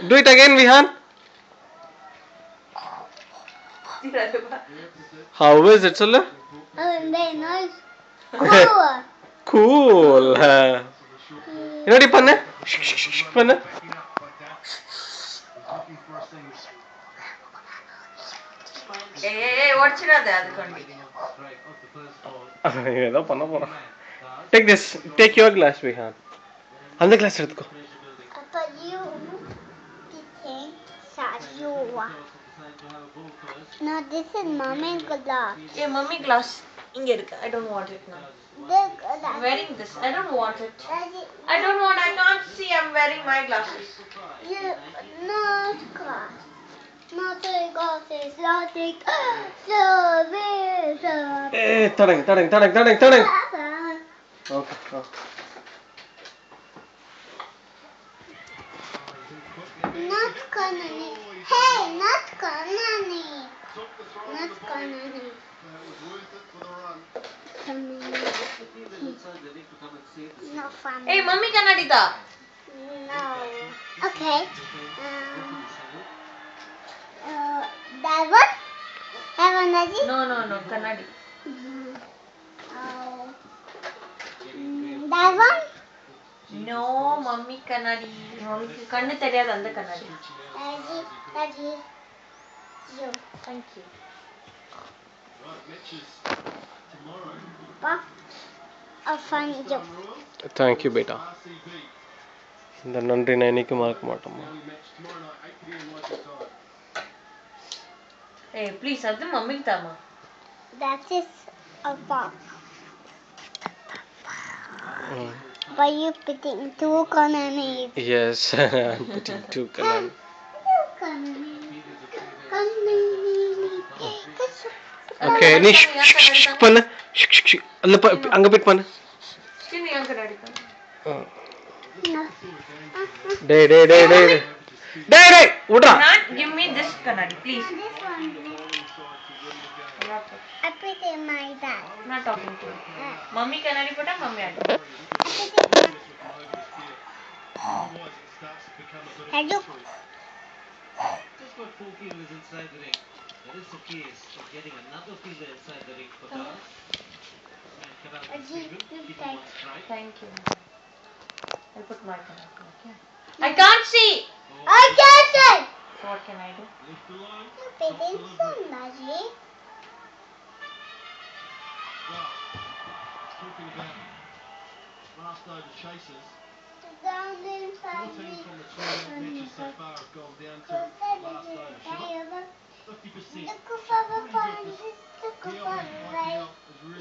Do it again, Vihan. How is it, Sula? Very nice. Cool. Cool. என்னடி பண்ண பண்ண ஏதோ பண்ண போறான். Take this. Take your glass, Vihan. அந்த glass எடுத்துக்கோ. But you think that you are. No, this is mommy glass. Yeah, mummy glass. I don't want it now. I'm wearing this. I don't want it. I don't want. I can't see. I'm wearing my glasses. You not glass. Not the glasses. Not the தடங்க. Okay. Not Kanani. Hey, not Kanani. Not Kanani. Not funny. Hey, mummy Kannadita. No. Okay. That one? That one, Daddy? No, Kannadi. That one? No, mummy Kannadi. உனக்கு கண்ணு தெரியாது அந்த கண்ணாடி. Daddy. You. Thank you. Papa, a fun job. Thank you, beta. இந்த நன்றி நான் என்னைக்கு மறக்க மாட்டோமா. Hey, please, அது மம்மிக்கு தாமா. That is a box. But you putting two Kanani. Yes, I'm putting two Kanani. Okay, நீ பண்ணு. அங்க போய் பண்ணு. ஸ்கின் ஏன் கண்ணாடி பண்ணு. டேய் விட்றா. Give me this kannadi, please. I put it in my bag. I'm not talking to you. Mummy kannadi put mummy adu. Hello. Just got 4 kilos inside the ring. That is the case of getting another filler inside the ring for Dars. And Karan keep on strike. Thank you. I'll put my kannadi, okay? I can't see. I got it. So what can I do? Lift the line. You put in somebody. Well, talking about last over chasers. Down inside 14 from the 28 matches so far have gone down to last over. Shiva, 50%. Look for the Pretty good. The Owen right now is really